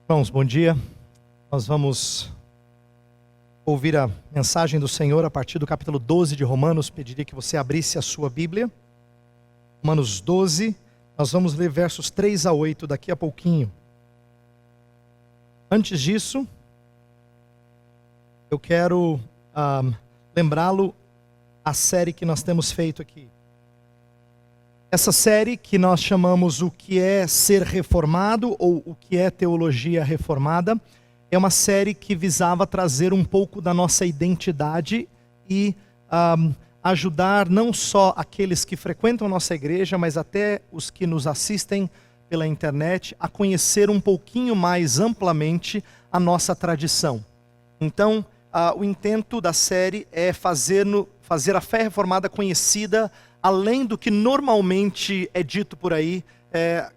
Irmãos, bom dia. Nós vamos ouvir a mensagem do Senhor a partir do capítulo 12 de Romanos. Pediria que você abrisse a sua Bíblia. Romanos 12, nós vamos ler versos 3 a 8 daqui a pouquinho. Antes disso, eu quero lembrá-lo a série que nós temos feito aqui. Essa série que nós chamamos O que é ser reformado ou O que é teologia reformada, é uma série que visava trazer um pouco da nossa identidade e ajudar não só aqueles que frequentam a nossa igreja, mas até os que nos assistem pela internet, a conhecer um pouquinho mais amplamente a nossa tradição. Então, o intento da série é fazer a fé reformada conhecida além do que normalmente é dito por aí,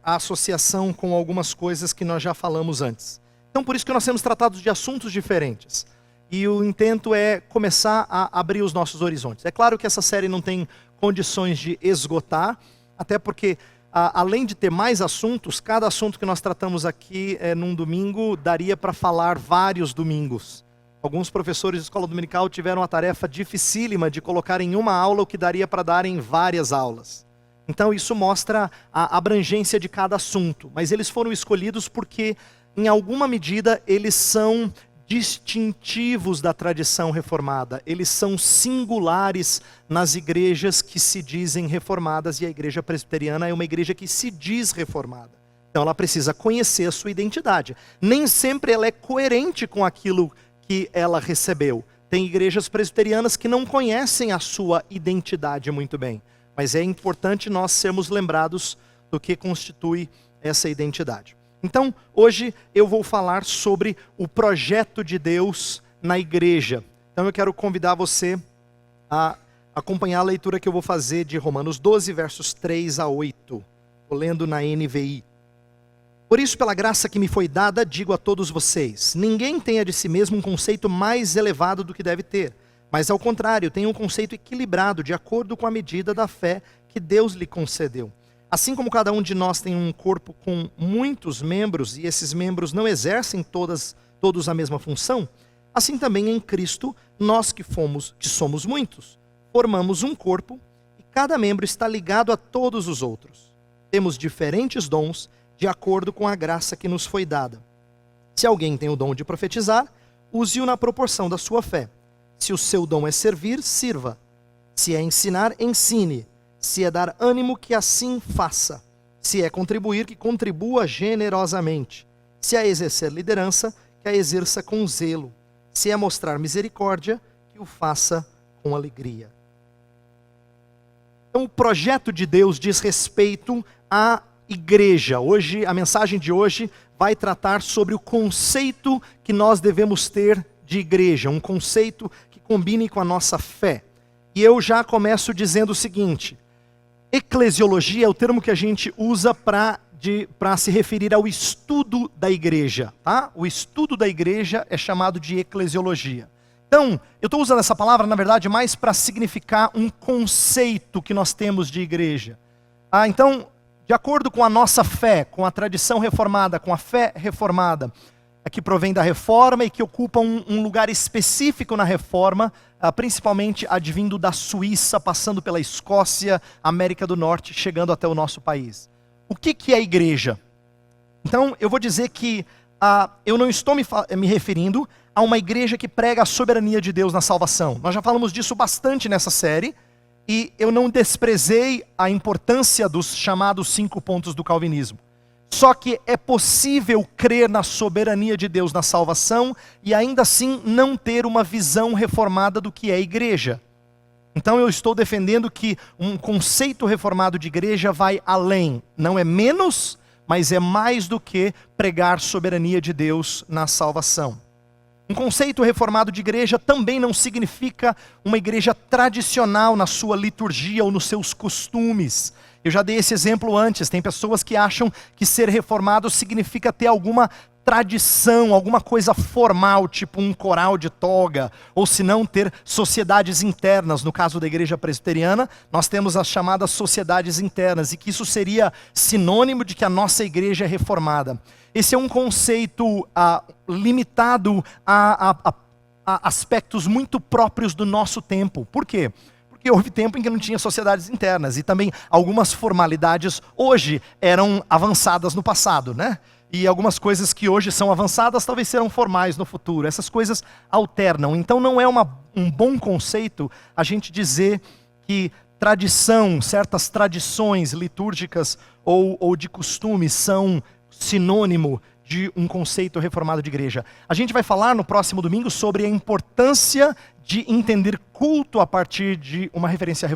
a associação com algumas coisas que nós já falamos antes. Então, por isso que nós temos tratado de assuntos diferentes. E o intento é começar a abrir os nossos horizontes. É claro que essa série não tem condições de esgotar, até porque, além de ter mais assuntos, cada assunto que nós tratamos aqui num domingo daria para falar vários domingos. Alguns professores de escola dominical tiveram a tarefa dificílima de colocar em uma aula o que daria para dar em várias aulas. Então isso mostra a abrangência de cada assunto. Mas eles foram escolhidos porque, em alguma medida, eles são distintivos da tradição reformada. Eles são singulares nas igrejas que se dizem reformadas, e a igreja presbiteriana é uma igreja que se diz reformada. Então ela precisa conhecer a sua identidade. Nem sempre ela é coerente com aquilo que ela recebeu. Tem igrejas presbiterianas que não conhecem a sua identidade muito bem, mas é importante nós sermos lembrados do que constitui essa identidade. Então, hoje eu vou falar sobre o projeto de Deus na igreja. Então eu quero convidar você a acompanhar a leitura que eu vou fazer de Romanos 12, versos 3 a 8. Estou lendo na NVI. Por isso, pela graça que me foi dada, digo a todos vocês, ninguém tenha de si mesmo um conceito mais elevado do que deve ter, mas ao contrário, tenha um conceito equilibrado, de acordo com a medida da fé que Deus lhe concedeu. Assim como cada um de nós tem um corpo com muitos membros, e esses membros não exercem todos a mesma função, assim também em Cristo, nós que somos muitos, formamos um corpo, e cada membro está ligado a todos os outros. Temos diferentes dons, de acordo com a graça que nos foi dada. Se alguém tem o dom de profetizar, use-o na proporção da sua fé. Se o seu dom é servir, sirva. Se é ensinar, ensine. Se é dar ânimo, que assim faça. Se é contribuir, que contribua generosamente. Se é exercer liderança, que a exerça com zelo. Se é mostrar misericórdia, que o faça com alegria. Então, o projeto de Deus diz respeito à igreja. Hoje, a mensagem de hoje vai tratar sobre o conceito que nós devemos ter de igreja, um conceito que combine com a nossa fé. E eu já começo dizendo o seguinte: eclesiologia é o termo que a gente usa para se referir ao estudo da igreja, tá? O estudo da igreja é chamado de eclesiologia. Então, eu estou usando essa palavra, na verdade, mais para significar um conceito que nós temos de igreja. Então, de acordo com a nossa fé, com a tradição reformada, com a fé reformada, que provém da reforma e que ocupa um lugar específico na reforma, principalmente advindo da Suíça, passando pela Escócia, América do Norte, chegando até o nosso país. O que é a igreja? Então, eu vou dizer que eu não estou me referindo a uma igreja que prega a soberania de Deus na salvação. Nós já falamos disso bastante nessa série. E eu não desprezei a importância dos chamados 5 pontos do calvinismo. Só que é possível crer na soberania de Deus na salvação e ainda assim não ter uma visão reformada do que é igreja. Então eu estou defendendo que um conceito reformado de igreja vai além. Não é menos, mas é mais do que pregar soberania de Deus na salvação. Um conceito reformado de igreja também não significa uma igreja tradicional na sua liturgia ou nos seus costumes. Eu já dei esse exemplo antes. Tem pessoas que acham que ser reformado significa ter alguma tradição, alguma coisa formal, tipo um coral de toga, ou se não ter sociedades internas. No caso da igreja presbiteriana, nós temos as chamadas sociedades internas, e que isso seria sinônimo de que a nossa igreja é reformada. esse é um conceito limitado a aspectos muito próprios do nosso tempo. Por quê? Porque houve tempo em que não tinha sociedades internas e também algumas formalidades hoje eram avançadas no passado, né? E algumas coisas que hoje são avançadas talvez serão formais no futuro. Essas coisas alternam. Então não é um bom conceito a gente dizer que tradição, certas tradições litúrgicas ou de costumes são sinônimo de um conceito reformado de igreja. A gente vai falar no próximo domingo sobre a importância de entender culto a partir de um referencial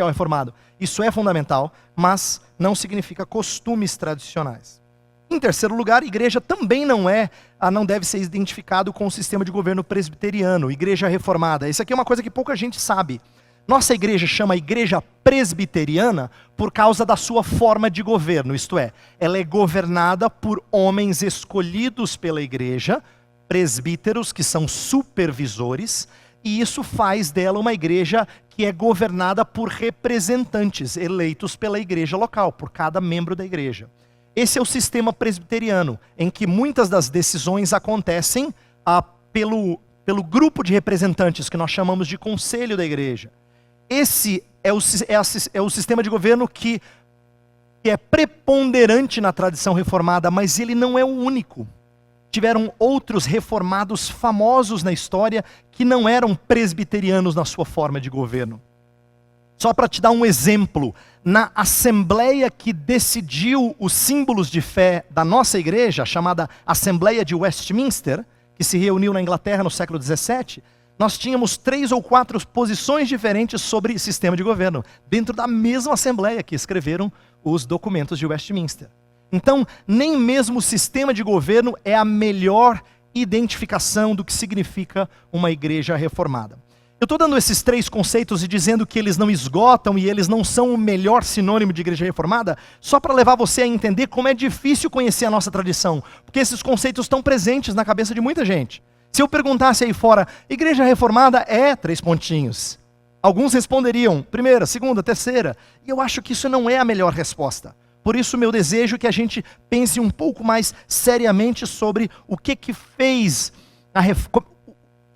reformado. Isso é fundamental, mas não significa costumes tradicionais. Em terceiro lugar, igreja também não deve ser identificado com o sistema de governo presbiteriano, igreja reformada. Isso aqui é uma coisa que pouca gente sabe. Nossa igreja chama igreja presbiteriana por causa da sua forma de governo, isto é, ela é governada por homens escolhidos pela igreja, presbíteros, que são supervisores, e isso faz dela uma igreja que é governada por representantes eleitos pela igreja local, por cada membro da igreja. Esse é o sistema presbiteriano, em que muitas das decisões acontecem pelo grupo de representantes, que nós chamamos de conselho da igreja. Esse é o sistema de governo que é preponderante na tradição reformada, mas ele não é o único. Tiveram outros reformados famosos na história que não eram presbiterianos na sua forma de governo. Só para te dar um exemplo, na assembleia que decidiu os símbolos de fé da nossa igreja, chamada Assembleia de Westminster, que se reuniu na Inglaterra no século XVII, nós tínhamos 3 ou 4 posições diferentes sobre sistema de governo, dentro da mesma assembleia que escreveram os documentos de Westminster. Então, nem mesmo o sistema de governo é a melhor identificação do que significa uma igreja reformada. Eu estou dando esses 3 conceitos e dizendo que eles não esgotam e eles não são o melhor sinônimo de igreja reformada, só para levar você a entender como é difícil conhecer a nossa tradição, porque esses conceitos estão presentes na cabeça de muita gente. Se eu perguntasse aí fora, igreja reformada é 3 pontinhos. Alguns responderiam, primeira, segunda, terceira. E eu acho que isso não é a melhor resposta. Por isso, meu desejo é que a gente pense um pouco mais seriamente sobre o que fez,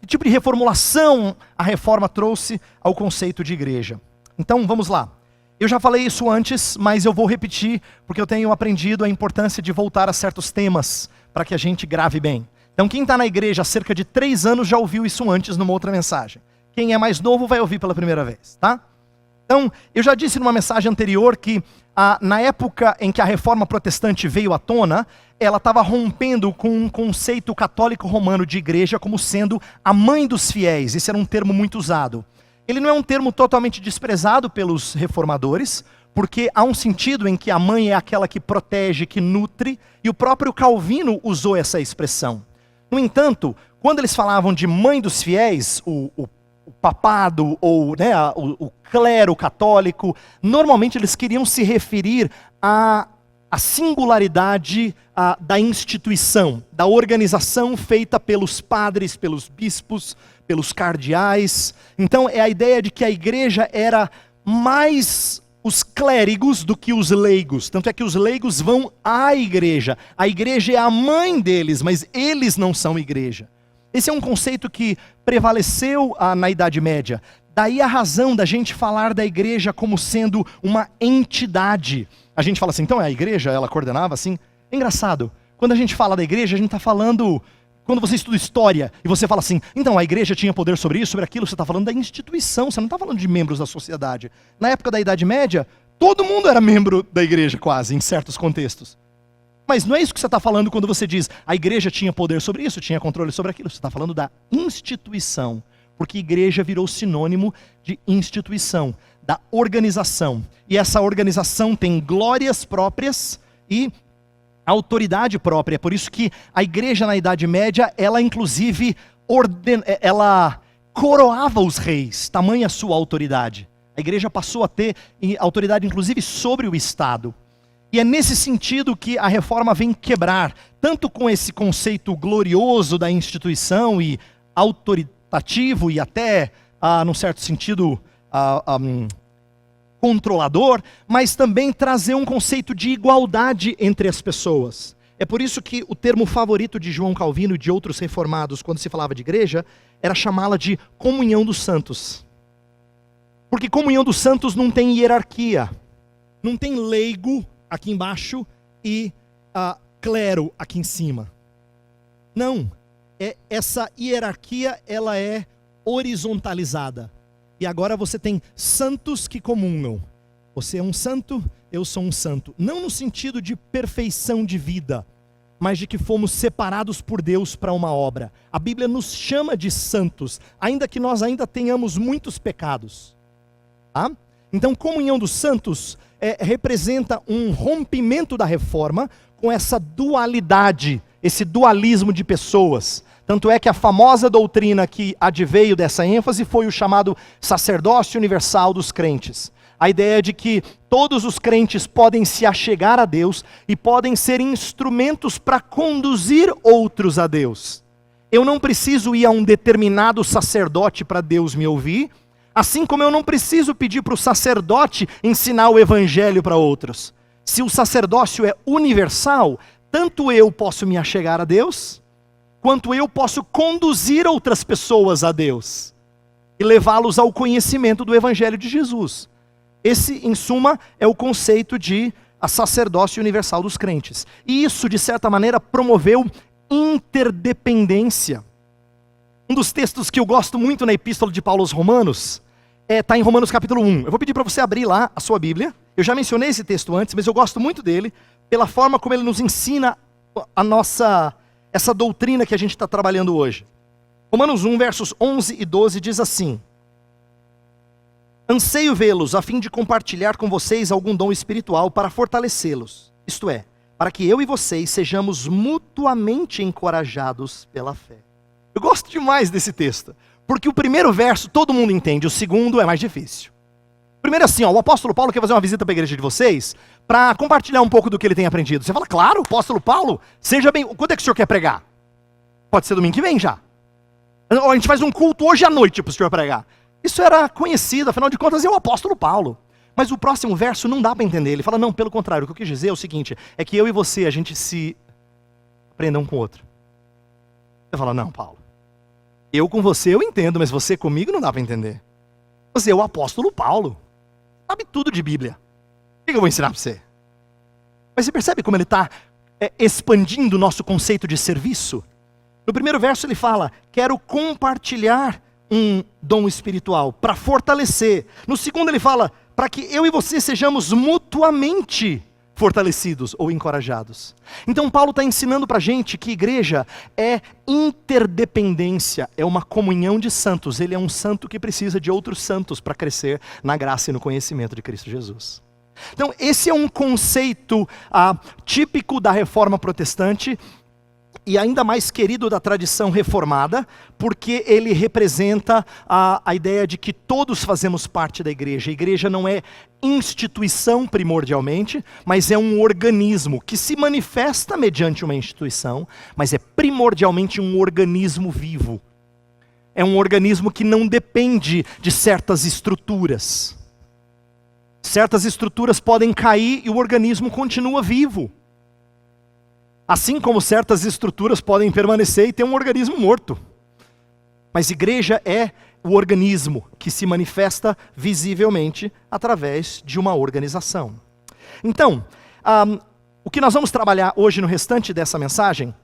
que tipo de reformulação a reforma trouxe ao conceito de igreja. Então, vamos lá. Eu já falei isso antes, mas eu vou repetir, porque eu tenho aprendido a importância de voltar a certos temas, para que a gente grave bem. Então, quem está na igreja há cerca de 3 anos já ouviu isso antes numa outra mensagem. Quem é mais novo vai ouvir pela primeira vez, tá? Então, eu já disse numa mensagem anterior que na época em que a reforma protestante veio à tona, ela estava rompendo com um conceito católico romano de igreja como sendo a mãe dos fiéis. Esse era um termo muito usado. Ele não é um termo totalmente desprezado pelos reformadores, porque há um sentido em que a mãe é aquela que protege, que nutre, e o próprio Calvino usou essa expressão. No entanto, quando eles falavam de mãe dos fiéis, o papado ou o clero católico, normalmente eles queriam se referir à singularidade da instituição, da organização feita pelos padres, pelos bispos, pelos cardeais. Então é a ideia de que a igreja era mais os clérigos do que os leigos. Tanto é que os leigos vão à igreja. A igreja é a mãe deles, mas eles não são igreja. Esse é um conceito que prevaleceu na Idade Média. Daí a razão da gente falar da igreja como sendo uma entidade. A gente fala assim, então a igreja, ela coordenava assim? É engraçado. Quando a gente fala da igreja, a gente está falando... Quando você estuda história e você fala assim, então a igreja tinha poder sobre isso, sobre aquilo, você está falando da instituição, você não está falando de membros da sociedade. Na época da Idade Média, todo mundo era membro da igreja quase, em certos contextos. Mas não é isso que você está falando quando você diz, a igreja tinha poder sobre isso, tinha controle sobre aquilo. Você está falando da instituição, porque igreja virou sinônimo de instituição, da organização. E essa organização tem glórias próprias e autoridade própria. Por isso que a igreja na Idade Média, ela inclusive ela coroava os reis, tamanha a sua autoridade. A igreja passou a ter autoridade inclusive sobre o Estado. E é nesse sentido que a reforma vem quebrar, tanto com esse conceito glorioso da instituição e autoritativo e até, num certo sentido, controlador, mas também trazer um conceito de igualdade entre as pessoas. É por isso que o termo favorito de João Calvino e de outros reformados, quando se falava de igreja, era chamá-la de comunhão dos santos. Porque comunhão dos santos não tem hierarquia. Não tem leigo aqui embaixo e clero aqui em cima. Não. Essa hierarquia, ela é horizontalizada. E agora você tem santos que comungam. Você é um santo, eu sou um santo. Não no sentido de perfeição de vida, mas de que fomos separados por Deus para uma obra. A Bíblia nos chama de santos, ainda que nós ainda tenhamos muitos pecados. Tá? Então, comunhão dos santos representa um rompimento da reforma com essa dualidade, esse dualismo de pessoas. Tanto é que a famosa doutrina que adveio dessa ênfase foi o chamado sacerdócio universal dos crentes. A ideia de que todos os crentes podem se achegar a Deus e podem ser instrumentos para conduzir outros a Deus. Eu não preciso ir a um determinado sacerdote para Deus me ouvir, assim como eu não preciso pedir para o sacerdote ensinar o evangelho para outros. Se o sacerdócio é universal, tanto eu posso me achegar a Deus, quanto eu posso conduzir outras pessoas a Deus e levá-los ao conhecimento do evangelho de Jesus. Esse, em suma, é o conceito de a sacerdócio universal dos crentes. E isso, de certa maneira, promoveu interdependência. Um dos textos que eu gosto muito na Epístola de Paulo aos Romanos está em Romanos capítulo 1. Eu vou pedir para você abrir lá a sua Bíblia. Eu já mencionei esse texto antes, mas eu gosto muito dele, pela forma como ele nos ensina essa doutrina que a gente está trabalhando hoje. Romanos 1, versos 11 e 12 diz assim: anseio vê-los a fim de compartilhar com vocês algum dom espiritual para fortalecê-los. Isto é, para que eu e vocês sejamos mutuamente encorajados pela fé. Eu gosto demais desse texto, porque o primeiro verso todo mundo entende, o segundo é mais difícil. Primeiro assim, o apóstolo Paulo quer fazer uma visita para a igreja de vocês, para compartilhar um pouco do que ele tem aprendido. Você fala, claro, apóstolo Paulo, seja bem... Quando é que o senhor quer pregar? Pode ser domingo que vem já. Ou a gente faz um culto hoje à noite para o senhor pregar. Isso era conhecido, afinal de contas é o apóstolo Paulo. Mas o próximo verso não dá para entender. Ele fala, não, pelo contrário, o que eu quis dizer é o seguinte, é que eu e você, a gente se aprenda um com o outro. Você fala, não, Paulo, eu com você eu entendo, mas você comigo não dá para entender. Você é o apóstolo Paulo, sabe tudo de Bíblia. O que eu vou ensinar para você? Mas você percebe como ele está expandindo o nosso conceito de serviço? No primeiro verso ele fala, quero compartilhar um dom espiritual, para fortalecer. No segundo ele fala, para que eu e você sejamos mutuamente fortalecidos ou encorajados. Então Paulo está ensinando para a gente que igreja é interdependência, é uma comunhão de santos. Ele é um santo que precisa de outros santos para crescer na graça e no conhecimento de Cristo Jesus. Então esse é um conceito típico da reforma protestante, e ainda mais querido da tradição reformada, porque ele representa a ideia de que todos fazemos parte da igreja. A igreja não é instituição primordialmente, mas é um organismo que se manifesta mediante uma instituição, mas é primordialmente um organismo vivo. É um organismo que não depende de certas estruturas. Certas estruturas podem cair e o organismo continua vivo. Assim como certas estruturas podem permanecer e ter um organismo morto. Mas igreja é o organismo que se manifesta visivelmente através de uma organização. Então, o que nós vamos trabalhar hoje no restante dessa mensagem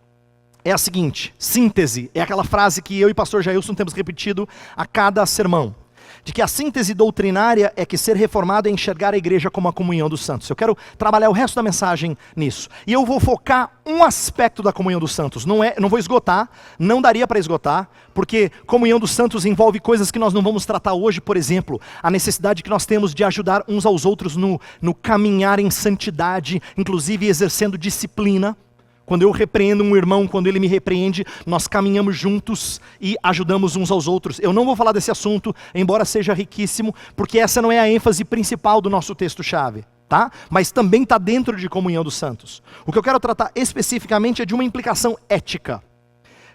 é a seguinte, síntese. É aquela frase que eu e o pastor Jailson temos repetido a cada sermão. De que a síntese doutrinária é que ser reformado é enxergar a igreja como a comunhão dos santos. Eu quero trabalhar o resto da mensagem nisso. E eu vou focar um aspecto da comunhão dos santos. Não vou esgotar, não daria para esgotar, porque comunhão dos santos envolve coisas que nós não vamos tratar hoje. Por exemplo, a necessidade que nós temos de ajudar uns aos outros no caminhar em santidade, inclusive exercendo disciplina. Quando eu repreendo um irmão, quando ele me repreende, nós caminhamos juntos e ajudamos uns aos outros. Eu não vou falar desse assunto, embora seja riquíssimo, porque essa não é a ênfase principal do nosso texto-chave, tá? Mas também está dentro de comunhão dos santos. O que eu quero tratar especificamente é de uma implicação ética.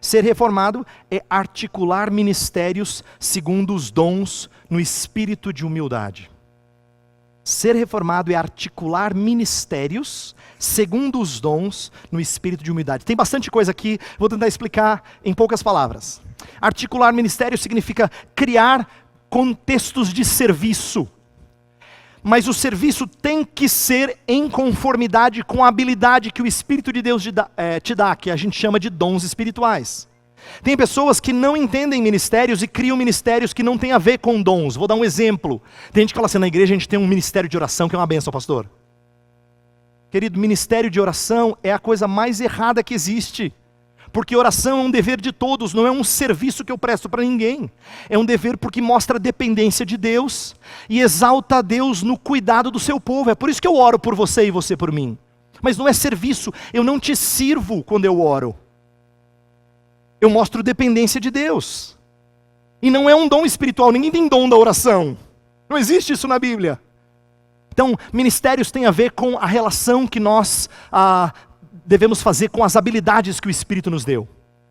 Ser reformado é articular ministérios segundo os dons no espírito de humildade. Ser reformado é articular ministérios segundo os dons, no espírito de humildade. Tem bastante coisa aqui, vou tentar explicar em poucas palavras. Articular ministério significa criar contextos de serviço. Mas o serviço tem que ser em conformidade com a habilidade que o Espírito de Deus te dá, que a gente chama de dons espirituais. Tem pessoas que não entendem ministérios e criam ministérios que não têm a ver com dons. Vou dar um exemplo. Tem gente que fala assim, na igreja a gente tem um ministério de oração que é uma bênção, pastor. Querido, ministério de oração é a coisa mais errada que existe. Porque oração é um dever de todos, não é um serviço que eu presto para ninguém. É um dever porque mostra a dependência de Deus e exalta a Deus no cuidado do seu povo. É por isso que eu oro por você e você por mim. Mas não é serviço, eu não te sirvo quando eu oro. Eu mostro dependência de Deus. E não é um dom espiritual, ninguém tem dom da oração. Não existe isso na Bíblia. Então, ministérios têm a ver com a relação que nós devemos fazer com as habilidades que o Espírito nos deu,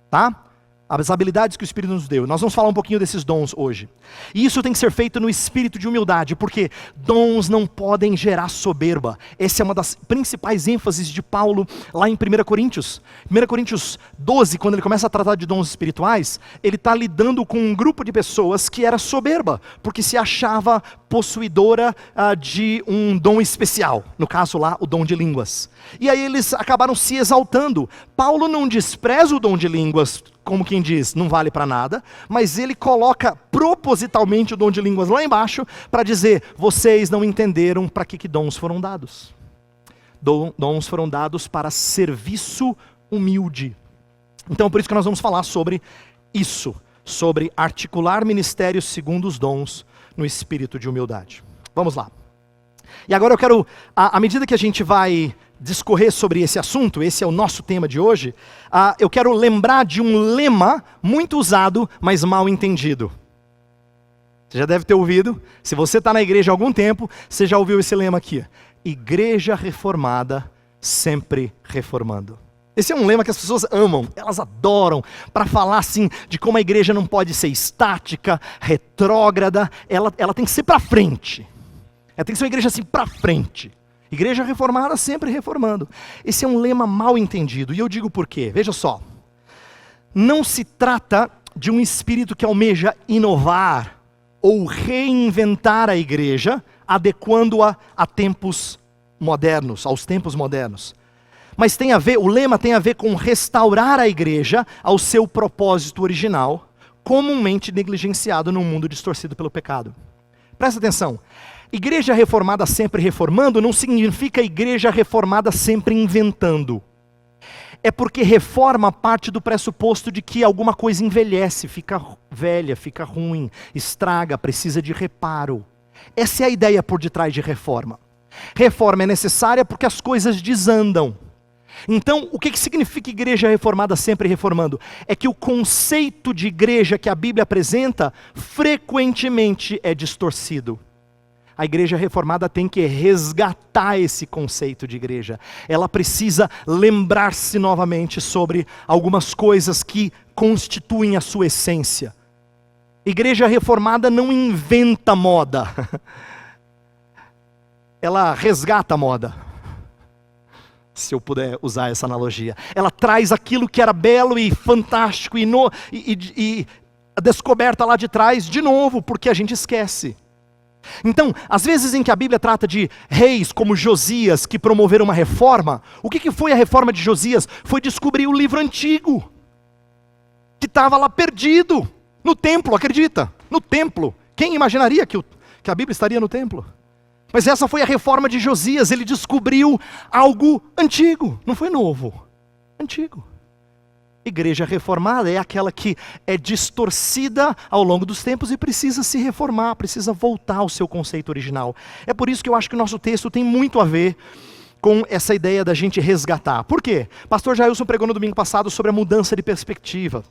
tá? As habilidades que o Espírito nos deu. Nós vamos falar um pouquinho desses dons hoje. E isso tem que ser feito no espírito de humildade, porque dons não podem gerar soberba. Essa é uma das principais ênfases de Paulo lá em 1 Coríntios. 1 Coríntios 12, quando ele começa a tratar de dons espirituais, ele está lidando com um grupo de pessoas que era soberba, porque se achava possuidora de um dom especial. No caso lá, o dom de línguas. E aí eles acabaram se exaltando. Paulo não despreza o dom de línguas, como quem diz, não vale para nada, mas ele coloca propositalmente o dom de línguas lá embaixo para dizer, vocês não entenderam para que dons foram dados. Dons foram dados para serviço humilde. Então por isso que nós vamos falar sobre isso, sobre articular ministérios segundo os dons no espírito de humildade. Vamos lá. E agora eu quero, à medida que a gente vai discorrer sobre esse assunto, esse é o nosso tema de hoje, eu quero lembrar de um lema muito usado, mas mal entendido. Você já deve ter ouvido, se você está na igreja há algum tempo, você já ouviu esse lema aqui. Igreja reformada, sempre reformando. Esse é um lema que as pessoas amam, elas adoram, para falar assim, de como a igreja não pode ser estática, retrógrada, ela tem que ser para frente. Ela tem que ser uma igreja assim para frente. Igreja reformada sempre reformando. Esse é um lema mal entendido. E eu digo por quê. Veja só. Não se trata de um espírito que almeja inovar ou reinventar a igreja, adequando-a a tempos modernos, aos tempos modernos. Mas tem a ver, o lema tem a ver com restaurar a igreja ao seu propósito original, comumente negligenciado num mundo distorcido pelo pecado. Presta atenção. Igreja reformada sempre reformando não significa igreja reformada sempre inventando. É porque reforma parte do pressuposto de que alguma coisa envelhece, fica velha, fica ruim, estraga, precisa de reparo. Essa é a ideia por detrás de reforma. Reforma é necessária porque as coisas desandam. Então, o que significa igreja reformada sempre reformando? É que o conceito de igreja que a Bíblia apresenta frequentemente é distorcido. A igreja reformada tem que resgatar esse conceito de igreja. Ela precisa lembrar-se novamente sobre algumas coisas que constituem a sua essência. Igreja reformada não inventa moda. Ela resgata a moda. Se eu puder usar essa analogia. Ela traz aquilo que era belo e fantástico e descoberta lá de trás de novo, porque a gente esquece. Então, às vezes em que a Bíblia trata de reis como Josias que promoveram uma reforma, o que foi a reforma de Josias? Foi descobrir o livro antigo, que estava lá perdido, no templo, acredita? No templo. Quem imaginaria que a Bíblia estaria no templo? Mas essa foi a reforma de Josias, ele descobriu algo antigo, não foi novo, antigo. Igreja reformada é aquela que é distorcida ao longo dos tempos e precisa se reformar, precisa voltar ao seu conceito original. É por isso que eu acho que o nosso texto tem muito a ver com essa ideia da gente resgatar. Por quê? Pastor Jailson pregou no domingo passado sobre a mudança de perspectiva.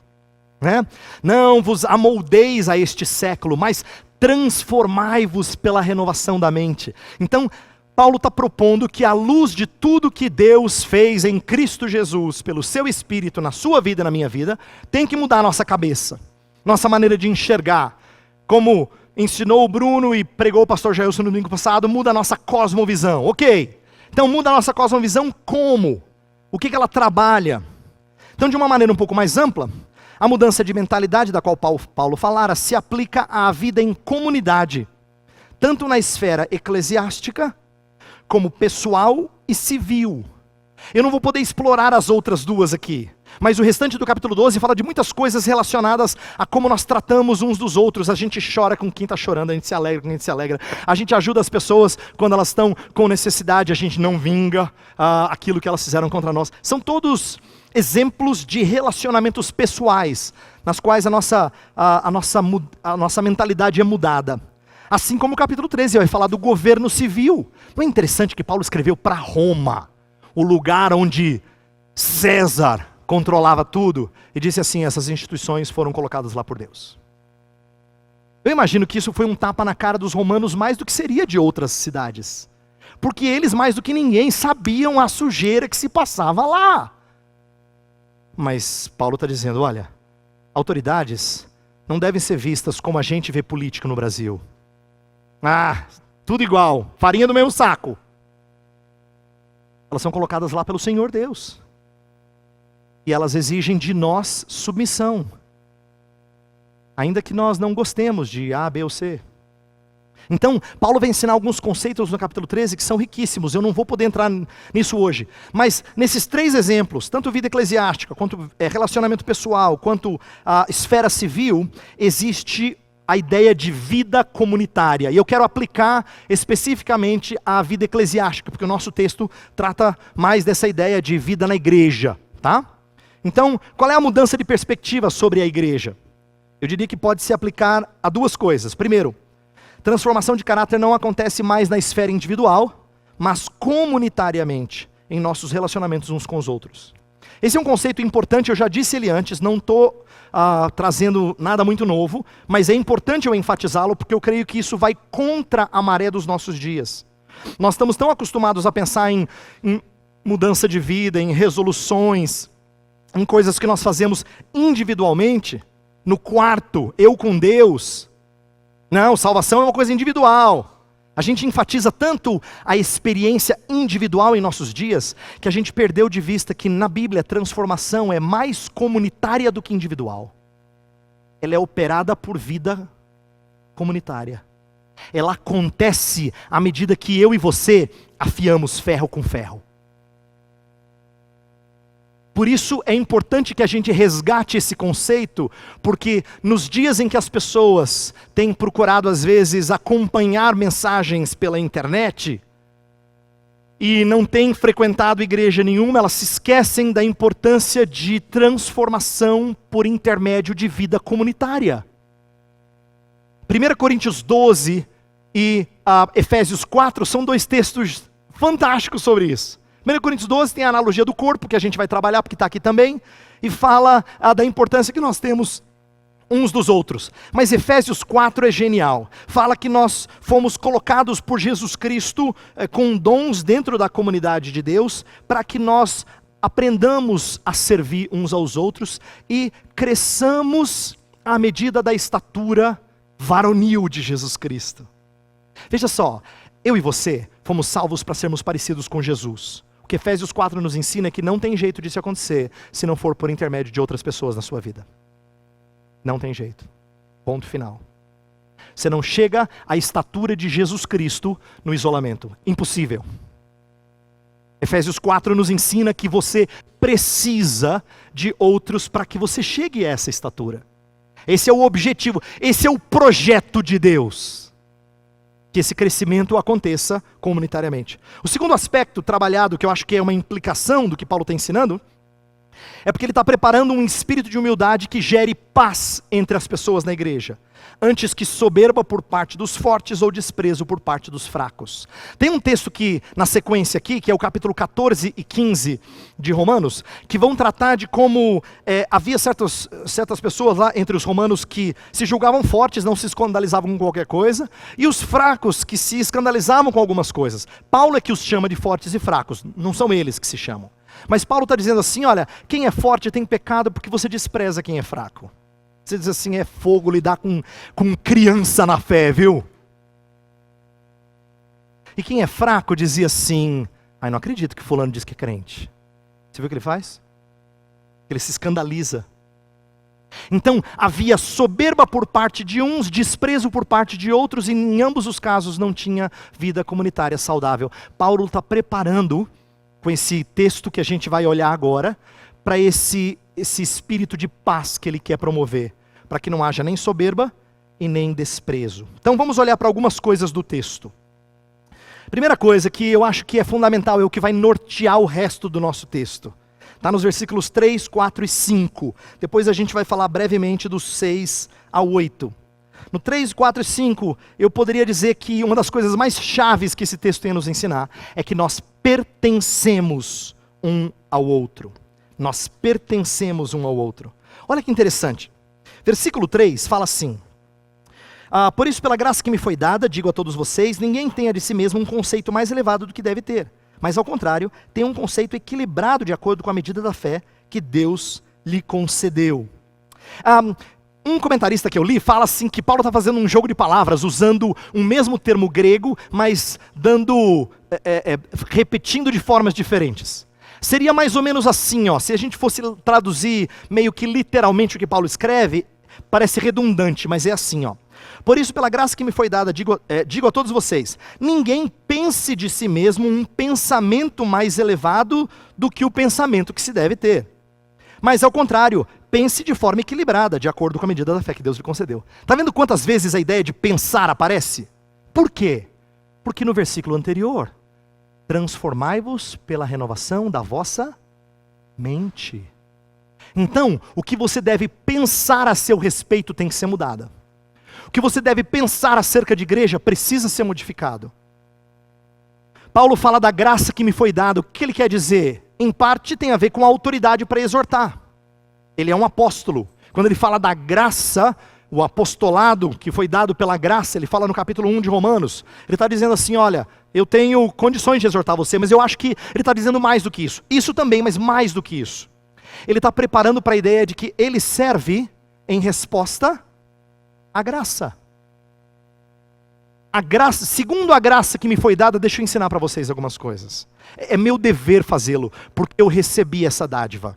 Né? Não vos amoldeis a este século, mas transformai-vos pela renovação da mente. Então, Paulo está propondo que à luz de tudo que Deus fez em Cristo Jesus, pelo seu Espírito, na sua vida e na minha vida, tem que mudar a nossa cabeça, nossa maneira de enxergar. Como ensinou o Bruno e pregou o pastor Jailson no domingo passado, muda a nossa cosmovisão. Ok, Então muda a nossa cosmovisão como? O que ela trabalha? Então, de uma maneira um pouco mais ampla, a mudança de mentalidade da qual Paulo falara se aplica à vida em comunidade, tanto na esfera eclesiástica, como pessoal e civil. Eu não vou poder explorar as outras duas aqui, mas o restante do capítulo 12 fala de muitas coisas relacionadas a como nós tratamos uns dos outros. A gente chora com quem está chorando, a gente se alegra com quem se alegra. A gente ajuda as pessoas quando elas estão com necessidade, a gente não vinga aquilo que elas fizeram contra nós. São todos exemplos de relacionamentos pessoais, nas quais a nossa mentalidade é mudada. Assim como o capítulo 13 vai falar do governo civil. Não é interessante que Paulo escreveu para Roma, o lugar onde César controlava tudo, e disse assim: essas instituições foram colocadas lá por Deus. Eu imagino que isso foi um tapa na cara dos romanos mais do que seria de outras cidades, porque eles mais do que ninguém sabiam a sujeira que se passava lá. Mas Paulo está dizendo: olha, autoridades não devem ser vistas como a gente vê político no Brasil. Tudo igual, farinha do mesmo saco. Elas são colocadas lá pelo Senhor Deus. E elas exigem de nós submissão. Ainda que nós não gostemos de A, B ou C. Então, Paulo vai ensinar alguns conceitos no capítulo 13 que são riquíssimos. Eu não vou poder entrar nisso hoje. Mas nesses 3 exemplos, tanto vida eclesiástica, quanto relacionamento pessoal, quanto a esfera civil, existe a ideia de vida comunitária. E eu quero aplicar especificamente à vida eclesiástica, porque o nosso texto trata mais dessa ideia de vida na igreja, tá? Então, qual é a mudança de perspectiva sobre a igreja? Eu diria que pode se aplicar a 2 coisas. Primeiro, transformação de caráter não acontece mais na esfera individual, mas comunitariamente, em nossos relacionamentos uns com os outros. Esse é um conceito importante, eu já disse ele antes, não estou trazendo nada muito novo, mas é importante eu enfatizá-lo, porque eu creio que isso vai contra a maré dos nossos dias. Nós estamos tão acostumados a pensar em mudança de vida, em resoluções, em coisas que nós fazemos individualmente, no quarto, eu com Deus. Não, salvação é uma coisa individual. A gente enfatiza tanto a experiência individual em nossos dias, que a gente perdeu de vista que na Bíblia a transformação é mais comunitária do que individual. Ela é operada por vida comunitária. Ela acontece à medida que eu e você afiamos ferro com ferro. Por isso é importante que a gente resgate esse conceito, porque nos dias em que as pessoas têm procurado às vezes acompanhar mensagens pela internet e não têm frequentado igreja nenhuma, elas se esquecem da importância de transformação por intermédio de vida comunitária. 1 Coríntios 12 e Efésios 4 são 2 textos fantásticos sobre isso. 1 Coríntios 12 tem a analogia do corpo, que a gente vai trabalhar, porque está aqui também, e fala da importância que nós temos uns dos outros. Mas Efésios 4 é genial. Fala que nós fomos colocados por Jesus Cristo com dons dentro da comunidade de Deus, para que nós aprendamos a servir uns aos outros e cresçamos à medida da estatura varonil de Jesus Cristo. Veja só, eu e você fomos salvos para sermos parecidos com Jesus. O que Efésios 4 nos ensina é que não tem jeito disso acontecer se não for por intermédio de outras pessoas na sua vida. Não tem jeito. Ponto final. Você não chega à estatura de Jesus Cristo no isolamento. Impossível. Efésios 4 nos ensina que você precisa de outros para que você chegue a essa estatura. Esse é o objetivo, esse é o projeto de Deus. Que esse crescimento aconteça comunitariamente. O segundo aspecto trabalhado, que eu acho que é uma implicação do que Paulo está ensinando, é porque ele está preparando um espírito de humildade que gere paz entre as pessoas na igreja, antes que soberba por parte dos fortes ou desprezo por parte dos fracos. Tem um texto que, na sequência aqui, que é o capítulo 14 e 15 de Romanos, que vão tratar de como havia certas pessoas lá entre os romanos que se julgavam fortes, não se escandalizavam com qualquer coisa, e os fracos que se escandalizavam com algumas coisas. Paulo é que os chama de fortes e fracos, não são eles que se chamam. Mas Paulo está dizendo assim, olha, quem é forte tem pecado porque você despreza quem é fraco. Você diz assim, é fogo lidar com criança na fé, viu? E quem é fraco dizia assim, Ai, não acredito que fulano diz que é crente. Você viu o que ele faz? Ele se escandaliza. Então, havia soberba por parte de uns, desprezo por parte de outros, e em ambos os casos não tinha vida comunitária saudável. Paulo está preparando, com esse texto que a gente vai olhar agora, para esse espírito de paz que ele quer promover, para que não haja nem soberba e nem desprezo. Então vamos olhar para algumas coisas do texto. Primeira coisa que eu acho que é fundamental, é o que vai nortear o resto do nosso texto. Está nos versículos 3, 4 e 5. Depois a gente vai falar brevemente dos 6 ao 8. No 3, 4 e 5, eu poderia dizer que uma das coisas mais chaves que esse texto tem a nos ensinar é que nós pertencemos um ao outro. Nós pertencemos um ao outro. Olha que interessante. Versículo 3 fala assim: por isso, pela graça que me foi dada, digo a todos vocês, ninguém tenha de si mesmo um conceito mais elevado do que deve ter. Mas, ao contrário, tem um conceito equilibrado de acordo com a medida da fé que Deus lhe concedeu. Um comentarista que eu li fala assim que Paulo está fazendo um jogo de palavras, usando um mesmo termo grego, mas repetindo de formas diferentes. Seria mais ou menos assim, se a gente fosse traduzir meio que literalmente o que Paulo escreve, parece redundante, mas é assim, Por isso, pela graça que me foi dada, digo a todos vocês, ninguém pense de si mesmo um pensamento mais elevado do que o pensamento que se deve ter. Mas, ao contrário, pense de forma equilibrada, de acordo com a medida da fé que Deus lhe concedeu. Está vendo quantas vezes a ideia de pensar aparece? Por quê? Porque no versículo anterior, transformai-vos pela renovação da vossa mente. Então, o que você deve pensar a seu respeito tem que ser mudado. O que você deve pensar acerca de igreja precisa ser modificado. Paulo fala da graça que me foi dada. O que ele quer dizer? Em parte tem a ver com a autoridade para exortar. Ele é um apóstolo. Quando ele fala da graça, o apostolado que foi dado pela graça, ele fala no capítulo 1 de Romanos. Ele está dizendo assim, olha, eu tenho condições de exortar você, mas eu acho que ele está dizendo mais do que isso. Isso também, mas mais do que isso. Ele está preparando para a ideia de que ele serve em resposta à graça. A graça, segundo a graça que me foi dada, deixa eu ensinar para vocês algumas coisas. É meu dever fazê-lo, porque eu recebi essa dádiva.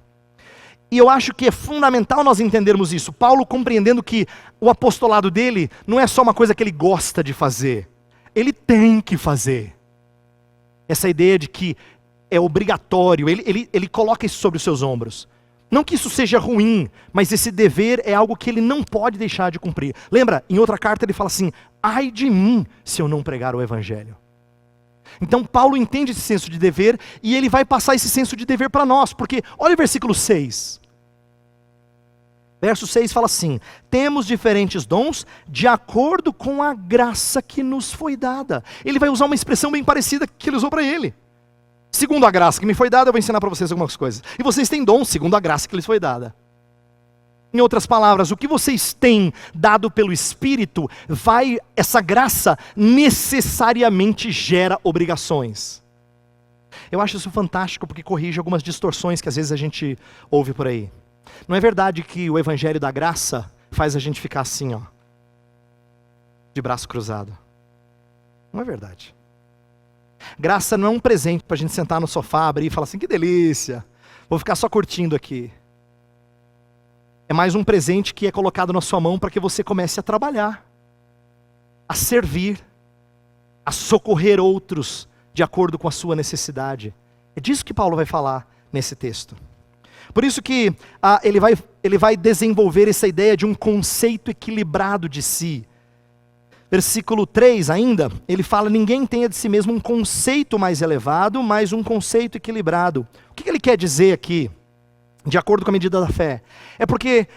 E eu acho que é fundamental nós entendermos isso. Paulo compreendendo que o apostolado dele não é só uma coisa que ele gosta de fazer. Ele tem que fazer. Essa ideia de que é obrigatório, ele coloca isso sobre os seus ombros. Não que isso seja ruim, mas esse dever é algo que ele não pode deixar de cumprir. Lembra, em outra carta ele fala assim, ai de mim se eu não pregar o evangelho. Então Paulo entende esse senso de dever e ele vai passar esse senso de dever para nós, porque olha o versículo 6. Verso 6 fala assim, temos diferentes dons de acordo com a graça que nos foi dada. Ele vai usar uma expressão bem parecida que ele usou para ele. Segundo a graça que me foi dada, eu vou ensinar para vocês algumas coisas. E vocês têm dons segundo a graça que lhes foi dada. Em outras palavras, o que vocês têm dado pelo Espírito, essa graça necessariamente gera obrigações. Eu acho isso fantástico porque corrige algumas distorções que às vezes a gente ouve por aí. Não é verdade que o Evangelho da Graça faz a gente ficar assim, de braço cruzado. Não é verdade. Graça não é um presente para a gente sentar no sofá, abrir e falar assim, que delícia, vou ficar só curtindo aqui. É mais um presente que é colocado na sua mão para que você comece a trabalhar, a servir, a socorrer outros de acordo com a sua necessidade. É disso que Paulo vai falar nesse texto. Por isso que ele vai desenvolver essa ideia de um conceito equilibrado de si. Versículo 3 ainda, ele fala, ninguém tenha de si mesmo um conceito mais elevado, mas um conceito equilibrado. O que ele quer dizer aqui, de acordo com a medida da fé? É porque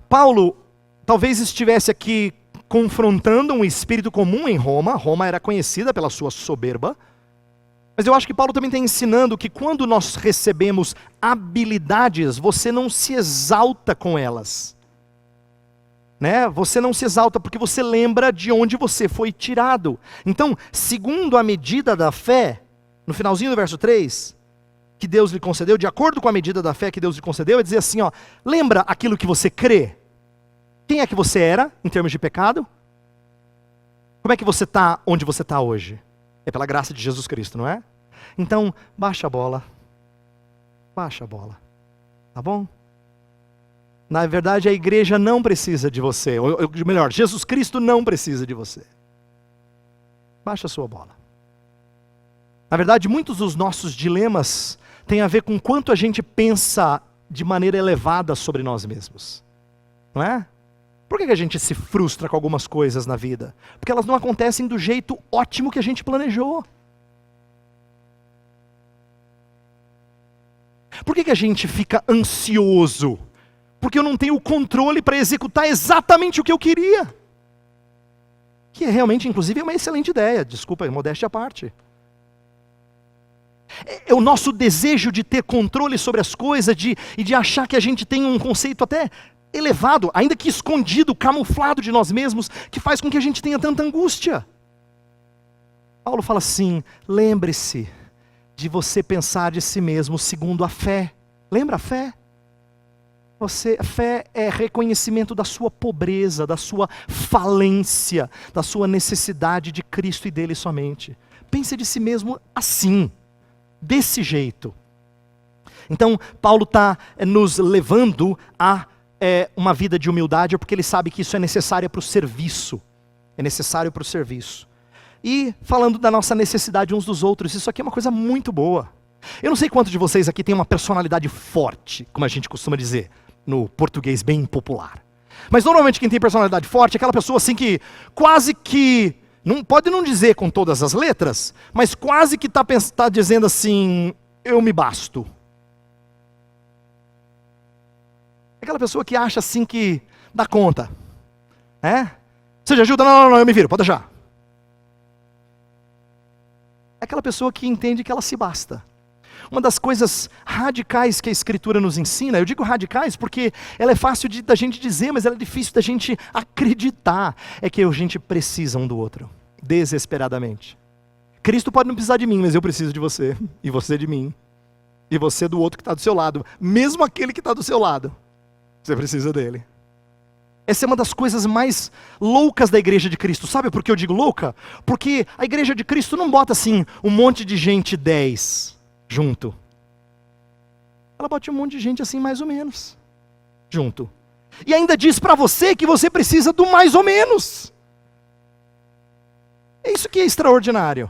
Paulo talvez estivesse aqui confrontando um espírito comum em Roma. Roma era conhecida pela sua soberba. Mas eu acho que Paulo também está ensinando que quando nós recebemos habilidades, você não se exalta com elas. Você não se exalta porque você lembra de onde você foi tirado. Então, segundo a medida da fé, no finalzinho do verso 3, que Deus lhe concedeu, de acordo com a medida da fé que Deus lhe concedeu, é dizer assim, lembra aquilo que você crê? Quem é que você era em termos de pecado? Como é que você está onde você está hoje? É pela graça de Jesus Cristo, não é? Então, baixa a bola. Baixa a bola. Tá bom? Na verdade, a igreja não precisa de você. Ou melhor, Jesus Cristo não precisa de você. Baixa a sua bola. Na verdade, muitos dos nossos dilemas têm a ver com quanto a gente pensa de maneira elevada sobre nós mesmos. Não é? Por que a gente se frustra com algumas coisas na vida? Porque elas não acontecem do jeito ótimo que a gente planejou. Por que a gente fica ansioso? Porque eu não tenho o controle para executar exatamente o que eu queria. Que realmente, inclusive, é uma excelente ideia. Desculpa, modéstia à parte. É o nosso desejo de ter controle sobre as coisas e de achar que a gente tem um conceito até elevado, ainda que escondido, camuflado de nós mesmos, que faz com que a gente tenha tanta angústia. Paulo fala assim, lembre-se de você pensar de si mesmo segundo a fé. Lembra a fé? A fé é reconhecimento da sua pobreza, da sua falência, da sua necessidade de Cristo e dele somente. Pense de si mesmo assim, desse jeito. Então, Paulo está nos levando a uma vida de humildade, porque ele sabe que isso é necessário para o serviço. É necessário para o serviço. E falando da nossa necessidade uns dos outros, isso aqui é uma coisa muito boa. Eu não sei quantos de vocês aqui tem uma personalidade forte, como a gente costuma dizer, no português bem popular. Mas normalmente quem tem personalidade forte é aquela pessoa assim que quase que, não pode não dizer com todas as letras, mas quase que está dizendo assim, eu me basto. Aquela pessoa que acha assim que dá conta. Você já ajuda? Não, eu me viro, pode deixar. É aquela pessoa que entende que ela se basta. Uma das coisas radicais que a Escritura nos ensina, eu digo radicais porque ela é fácil da gente dizer, mas ela é difícil da gente acreditar, é que a gente precisa um do outro, desesperadamente. Cristo pode não precisar de mim, mas eu preciso de você, e você de mim, e você do outro que está do seu lado, mesmo aquele que está do seu lado, você precisa dele. Essa é uma das coisas mais loucas da igreja de Cristo. Sabe por que eu digo louca? Porque a igreja de Cristo não bota assim um monte de gente 10 junto. Ela bota um monte de gente assim mais ou menos junto. E ainda diz para você que você precisa do mais ou menos. É isso que é extraordinário.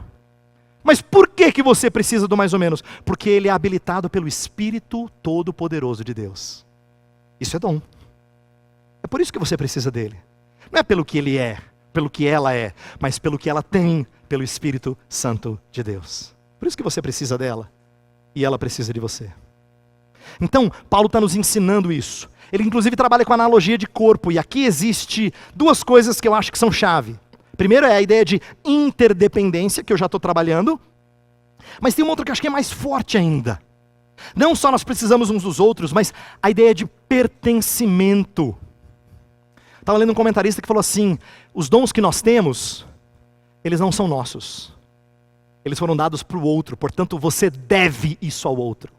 Mas por que você precisa do mais ou menos? Porque ele é habilitado pelo Espírito Todo-Poderoso de Deus. Isso é dom. É por isso que você precisa dele. Não é pelo que ele é, pelo que ela é, mas pelo que ela tem, pelo Espírito Santo de Deus. Por isso que você precisa dela. E ela precisa de você. Então, Paulo está nos ensinando isso. Ele inclusive trabalha com a analogia de corpo. E aqui existe duas coisas que eu acho que são chave. Primeiro é a ideia de interdependência, que eu já estou trabalhando. Mas tem uma outra que eu acho que é mais forte ainda. Não só nós precisamos uns dos outros, mas a ideia de pertencimento. Estava lendo um comentarista que falou assim, os dons que nós temos, eles não são nossos. Eles foram dados para o outro, portanto você deve isso ao outro.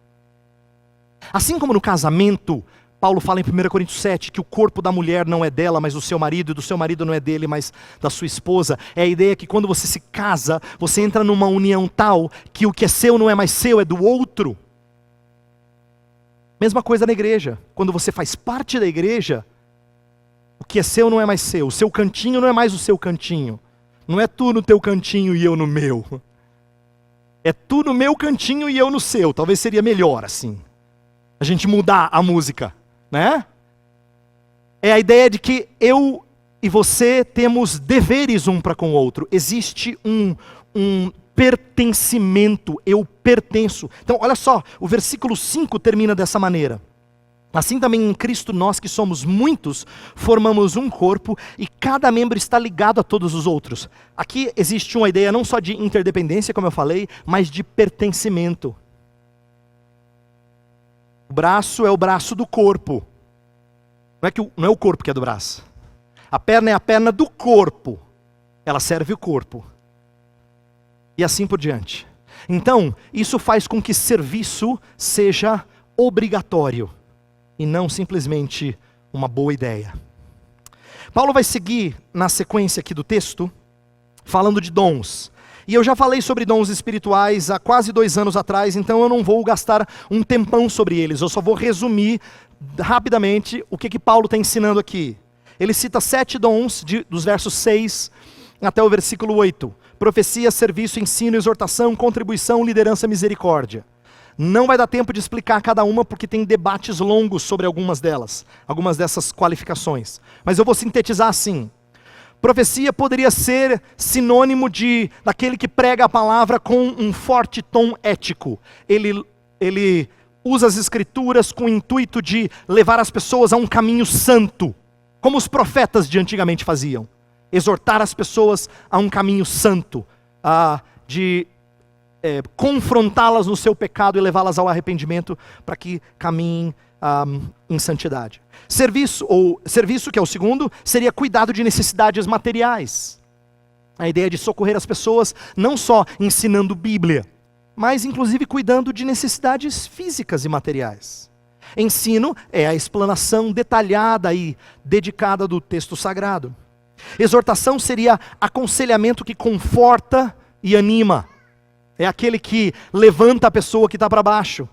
Assim como no casamento, Paulo fala em 1 Coríntios 7, que o corpo da mulher não é dela, mas do seu marido, e do seu marido não é dele, mas da sua esposa. É a ideia que quando você se casa, você entra numa união tal, que o que é seu não é mais seu, é do outro. Mesma coisa na igreja, quando você faz parte da igreja, o que é seu não é mais seu, o seu cantinho não é mais o seu cantinho. Não é tu no teu cantinho e eu no meu. É tu no meu cantinho e eu no seu. Talvez seria melhor assim. A gente mudar a música, né? É a ideia de que eu e você temos deveres um para com o outro. Existe um pertencimento, eu pertenço. Então olha só, o versículo 5 termina dessa maneira. Assim também em Cristo nós que somos muitos, formamos um corpo e cada membro está ligado a todos os outros. Aqui existe uma ideia não só de interdependência, como eu falei, mas de pertencimento. O braço é o braço do corpo. Não é o corpo que é do braço. A perna é a perna do corpo. Ela serve o corpo. E assim por diante. Então, isso faz com que serviço seja obrigatório. E não simplesmente uma boa ideia. Paulo vai seguir na sequência aqui do texto, falando de dons. E eu já falei sobre dons espirituais há quase 2 anos atrás, então eu não vou gastar um tempão sobre eles. Eu só vou resumir rapidamente o que Paulo está ensinando aqui. Ele cita 7 dons, dos versos 6 até o versículo 8. Profecia, serviço, ensino, exortação, contribuição, liderança, misericórdia. Não vai dar tempo de explicar cada uma, porque tem debates longos sobre algumas delas, algumas dessas qualificações. Mas eu vou sintetizar assim. Profecia poderia ser sinônimo daquele que prega a palavra com um forte tom ético. Ele usa as escrituras com o intuito de levar as pessoas a um caminho santo, como os profetas de antigamente faziam. Exortar as pessoas a um caminho santo, confrontá-las no seu pecado e levá-las ao arrependimento para que caminhem em santidade. Serviço, que é o segundo, seria cuidado de necessidades materiais. A ideia de socorrer as pessoas, não só ensinando Bíblia, mas inclusive cuidando de necessidades físicas e materiais. Ensino é a explanação detalhada e dedicada do texto sagrado. Exortação seria aconselhamento que conforta e anima. É aquele que levanta a pessoa que está para baixo.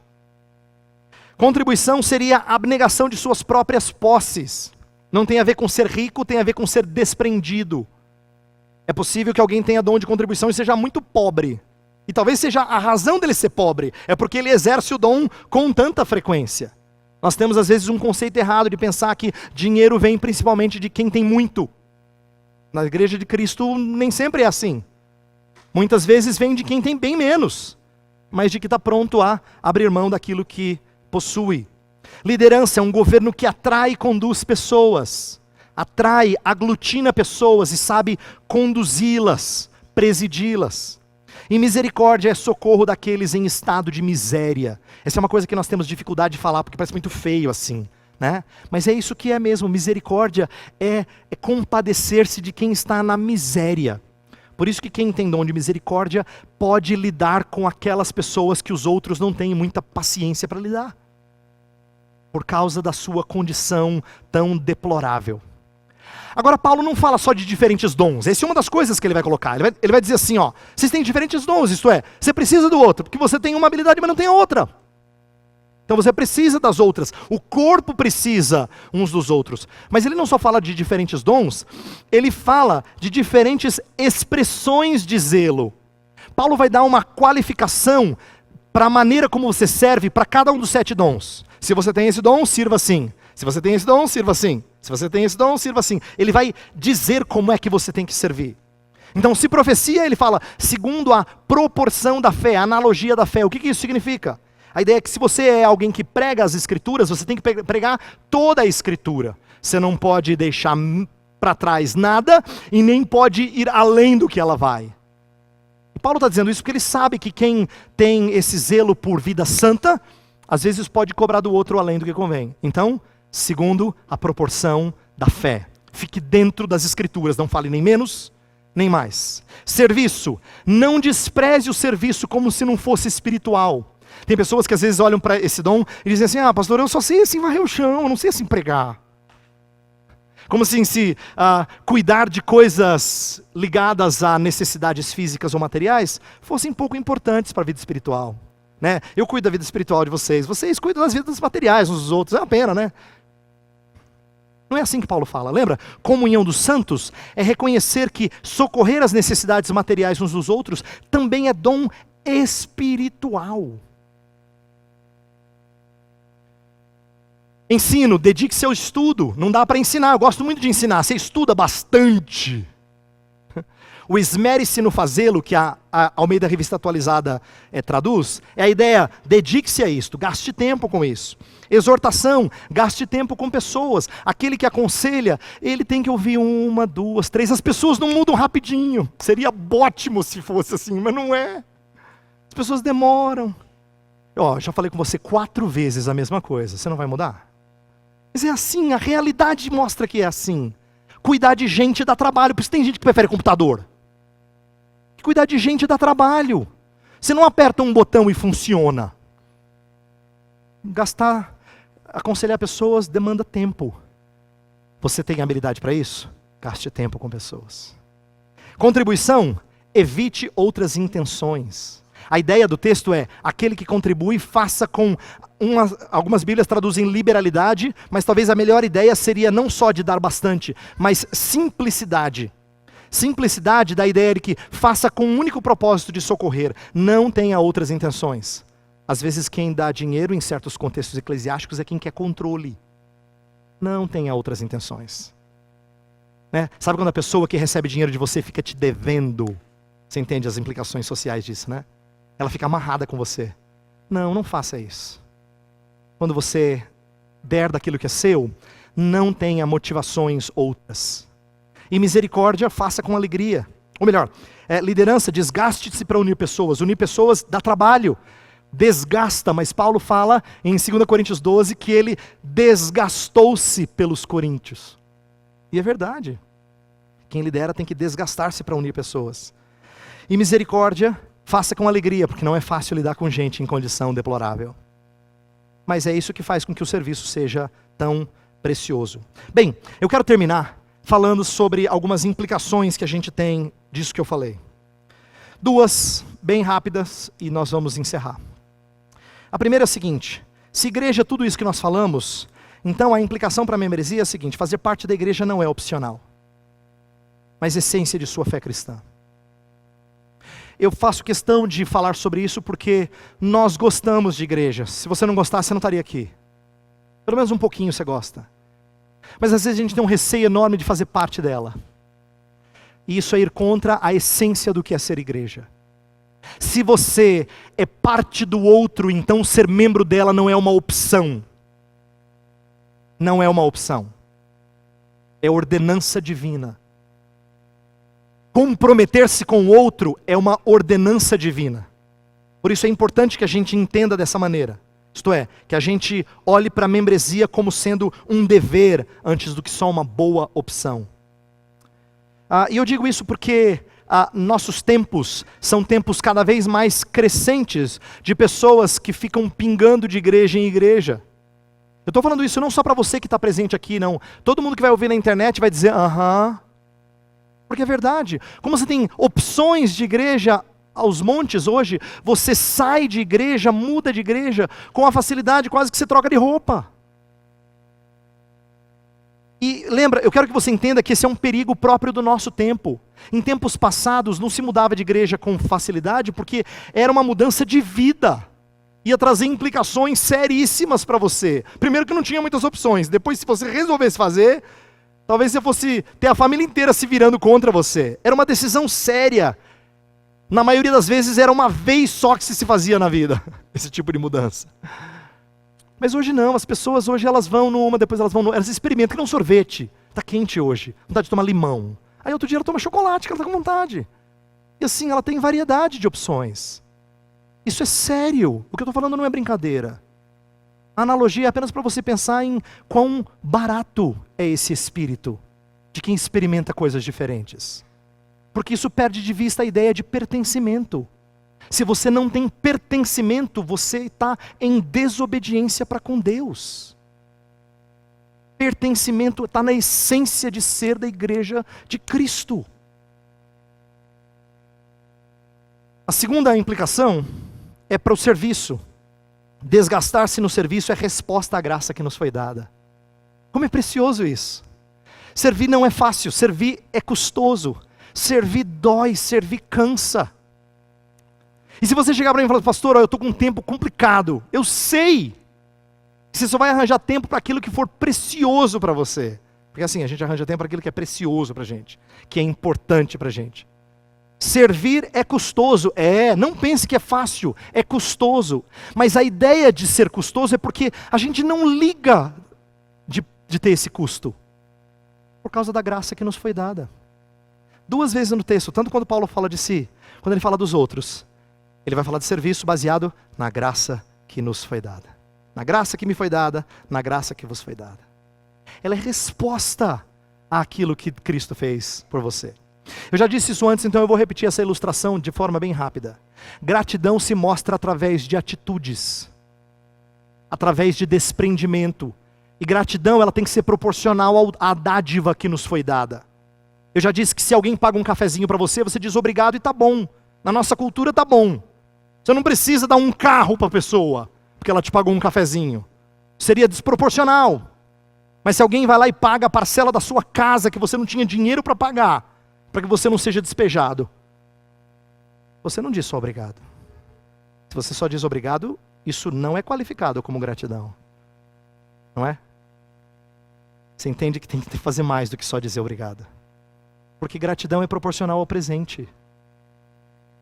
Contribuição seria a abnegação de suas próprias posses. Não tem a ver com ser rico, tem a ver com ser desprendido. É possível que alguém tenha dom de contribuição e seja muito pobre. E talvez seja a razão dele ser pobre, é porque ele exerce o dom com tanta frequência. Nós temos às vezes um conceito errado de pensar que dinheiro vem principalmente de quem tem muito. Na igreja de Cristo nem sempre é assim. Muitas vezes vem de quem tem bem menos, mas de que está pronto a abrir mão daquilo que possui. Liderança é um governo que atrai e conduz pessoas. Atrai, aglutina pessoas e sabe conduzi-las, presidi-las. E misericórdia é socorro daqueles em estado de miséria. Essa é uma coisa que nós temos dificuldade de falar, porque parece muito feio assim, né? Mas é isso que é mesmo. Misericórdia é compadecer-se de quem está na miséria. Por isso que quem tem dom de misericórdia pode lidar com aquelas pessoas que os outros não têm muita paciência para lidar, por causa da sua condição tão deplorável. Agora Paulo não fala só de diferentes dons. Essa é uma das coisas que ele vai colocar. Ele vai dizer assim, vocês têm diferentes dons, isto é, você precisa do outro, porque você tem uma habilidade, mas não tem a outra. Então você precisa das outras. O corpo precisa uns dos outros. Mas ele não só fala de diferentes dons, ele fala de diferentes expressões de zelo. Paulo vai dar uma qualificação para a maneira como você serve para cada um dos 7 dons. Se você tem esse dom, sirva assim. Se você tem esse dom, sirva assim. Se você tem esse dom, sirva assim. Ele vai dizer como é que você tem que servir. Então, se profecia, ele fala segundo a proporção da fé, a analogia da fé. O que isso significa? A ideia é que se você é alguém que prega as escrituras, você tem que pregar toda a escritura. Você não pode deixar para trás nada e nem pode ir além do que ela vai. E Paulo está dizendo isso porque ele sabe que quem tem esse zelo por vida santa, às vezes pode cobrar do outro além do que convém. Então, segundo a proporção da fé. Fique dentro das escrituras, não fale nem menos, nem mais. Serviço. Não despreze o serviço como se não fosse espiritual. Tem pessoas que às vezes olham para esse dom e dizem assim, pastor, eu só sei assim varrer o chão, eu não sei assim pregar. Como assim se cuidar de coisas ligadas a necessidades físicas ou materiais fossem pouco importantes para a vida espiritual. Né? Eu cuido da vida espiritual de vocês cuidam das vidas materiais uns dos outros, é uma pena, né? Não é assim que Paulo fala, lembra? Comunhão dos santos é reconhecer que socorrer as necessidades materiais uns dos outros também é dom espiritual. Ensino, dedique-se ao estudo. Não dá para ensinar, eu gosto muito de ensinar. Você estuda bastante. O esmere-se no fazê-lo, que a Almeida Revista Atualizada traduz, é a ideia, dedique-se a isto, gaste tempo com isso. Exortação, gaste tempo com pessoas. Aquele que aconselha, ele tem que ouvir 1, 2, 3. As pessoas não mudam rapidinho. Seria ótimo se fosse assim, mas não é. As pessoas demoram. Já falei com você 4 vezes a mesma coisa, você não vai mudar? Mas é assim, a realidade mostra que é assim. Cuidar de gente dá trabalho, por isso tem gente que prefere computador. Cuidar de gente dá trabalho. Você não aperta um botão e funciona. Aconselhar pessoas demanda tempo. Você tem habilidade para isso? Gaste tempo com pessoas. Contribuição evite outras intenções. A ideia do texto é, aquele que contribui, faça com, algumas Bíblias traduzem liberalidade, mas talvez a melhor ideia seria não só de dar bastante, mas simplicidade. Simplicidade da ideia de que faça com o único propósito de socorrer, não tenha outras intenções. Às vezes quem dá dinheiro em certos contextos eclesiásticos é quem quer controle. Não tenha outras intenções. Né? Sabe quando a pessoa que recebe dinheiro de você fica te devendo? Você entende as implicações sociais disso, né? Ela fica amarrada com você. Não, não faça isso. Quando você der daquilo que é seu, não tenha motivações outras. E misericórdia, faça com alegria. Ou melhor, liderança, desgaste-se para unir pessoas. Unir pessoas dá trabalho, desgasta. Mas Paulo fala em 2 Coríntios 12 que ele desgastou-se pelos coríntios. E é verdade. Quem lidera tem que desgastar-se para unir pessoas. E misericórdia, faça com alegria, porque não é fácil lidar com gente em condição deplorável. Mas é isso que faz com que o serviço seja tão precioso. Bem, eu quero terminar falando sobre algumas implicações que a gente tem disso que eu falei. Duas, bem rápidas, e nós vamos encerrar. A primeira é a seguinte: se igreja é tudo isso que nós falamos, então a implicação para a membresia é a seguinte: fazer parte da igreja não é opcional, mas essência de sua fé cristã. Eu faço questão de falar sobre isso porque nós gostamos de igreja. Se você não gostasse, você não estaria aqui. Pelo menos um pouquinho você gosta. Mas às vezes a gente tem um receio enorme de fazer parte dela. E isso é ir contra a essência do que é ser igreja. Se você é parte do outro, então ser membro dela não é uma opção. Não é uma opção. É ordenança divina. Comprometer-se com o outro é uma ordenança divina. Por isso é importante que a gente entenda dessa maneira. Isto é, que a gente olhe para a membresia como sendo um dever, antes do que só uma boa opção. E eu digo isso porque nossos tempos são tempos cada vez mais crescentes de pessoas que ficam pingando de igreja em igreja. Eu estou falando isso não só para você que está presente aqui, não. Todo mundo que vai ouvir na internet vai dizer, aham. Porque é verdade. Como você tem opções de igreja aos montes hoje, você sai de igreja, muda de igreja, com a facilidade quase que você troca de roupa. E lembra, eu quero que você entenda que esse é um perigo próprio do nosso tempo. Em tempos passados não se mudava de igreja com facilidade, porque era uma mudança de vida. Ia trazer implicações seríssimas para você. Primeiro que não tinha muitas opções, depois se você resolvesse fazer, talvez você fosse ter a família inteira se virando contra você. Era uma decisão séria. Na maioria das vezes era uma vez só que se fazia na vida, esse tipo de mudança. Mas hoje não, as pessoas hoje elas vão numa, depois elas vão numa, elas experimentam, que nem um sorvete. Está quente hoje, vontade de tomar limão. Aí outro dia ela toma chocolate, que ela está com vontade. E assim, ela tem variedade de opções. Isso é sério, o que eu estou falando não é brincadeira. A analogia é apenas para você pensar em quão barato é esse espírito de quem experimenta coisas diferentes. Porque isso perde de vista a ideia de pertencimento. Se você não tem pertencimento, você está em desobediência para com Deus. Pertencimento está na essência de ser da igreja de Cristo. A segunda implicação é para o serviço. Desgastar-se no serviço é resposta à graça que nos foi dada. Como é precioso isso. Servir não é fácil, servir é custoso. Servir dói, servir cansa. E se você chegar para mim e falar, pastor, eu estou com um tempo complicado, eu sei que você só vai arranjar tempo para aquilo que for precioso para você. Porque assim, a gente arranja tempo para aquilo que é precioso para a gente, que é importante para a gente. Servir é custoso, não pense que é fácil, é custoso. Mas a ideia de ser custoso é porque a gente não liga de ter esse custo. Por causa da graça que nos foi dada. Duas vezes no texto, tanto quando Paulo fala de si, quando ele fala dos outros, ele vai falar de serviço baseado na graça que nos foi dada. Na graça que me foi dada, na graça que vos foi dada. Ela é resposta àquilo que Cristo fez por você. Eu já disse isso antes, então eu vou repetir essa ilustração de forma bem rápida. Gratidão se mostra através de atitudes, através de desprendimento. E gratidão ela tem que ser proporcional à dádiva que nos foi dada. Eu já disse que se alguém paga um cafezinho para você, você diz obrigado e tá bom. Na nossa cultura tá bom. Você não precisa dar um carro para a pessoa, porque ela te pagou um cafezinho. Seria desproporcional. Mas se alguém vai lá e paga a parcela da sua casa que você não tinha dinheiro para pagar, para que você não seja despejado, você não diz só obrigado. Se você só diz obrigado, isso não é qualificado como gratidão. Não é? Você entende que tem que fazer mais do que só dizer obrigado. Porque gratidão é proporcional ao presente.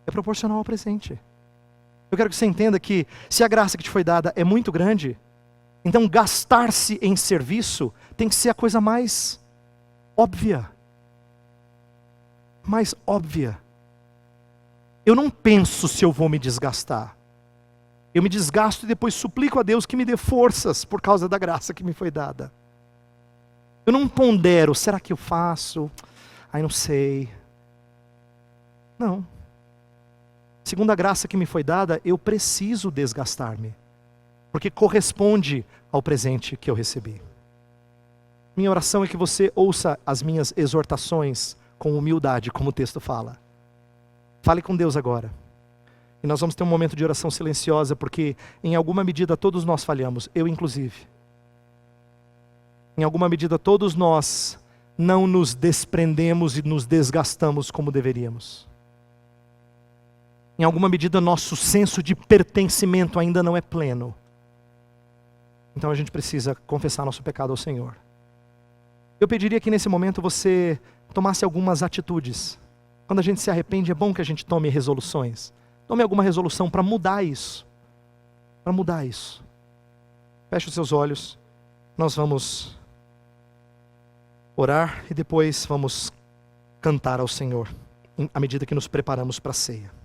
É proporcional ao presente. Eu quero que você entenda que se a graça que te foi dada é muito grande, então gastar-se em serviço tem que ser a coisa mais óbvia. Mais óbvia. Eu não penso se eu vou me desgastar. Eu me desgasto e depois suplico a Deus que me dê forças por causa da graça que me foi dada. Eu não pondero, será que eu faço? Ai, não sei. Não. Segundo a graça que me foi dada, eu preciso desgastar-me. Porque corresponde ao presente que eu recebi. Minha oração é que você ouça as minhas exortações com humildade, como o texto fala. Fale com Deus agora. E nós vamos ter um momento de oração silenciosa, porque em alguma medida todos nós falhamos, eu inclusive. Em alguma medida todos nós não nos desprendemos e nos desgastamos como deveríamos. Em alguma medida nosso senso de pertencimento ainda não é pleno. Então a gente precisa confessar nosso pecado ao Senhor. Eu pediria que nesse momento você tomasse algumas atitudes. Quando a gente se arrepende, é bom que a gente tome resoluções. Tome alguma resolução para mudar isso. Para mudar isso. Feche os seus olhos. Nós vamos orar e depois vamos cantar ao Senhor, à medida que nos preparamos para a ceia.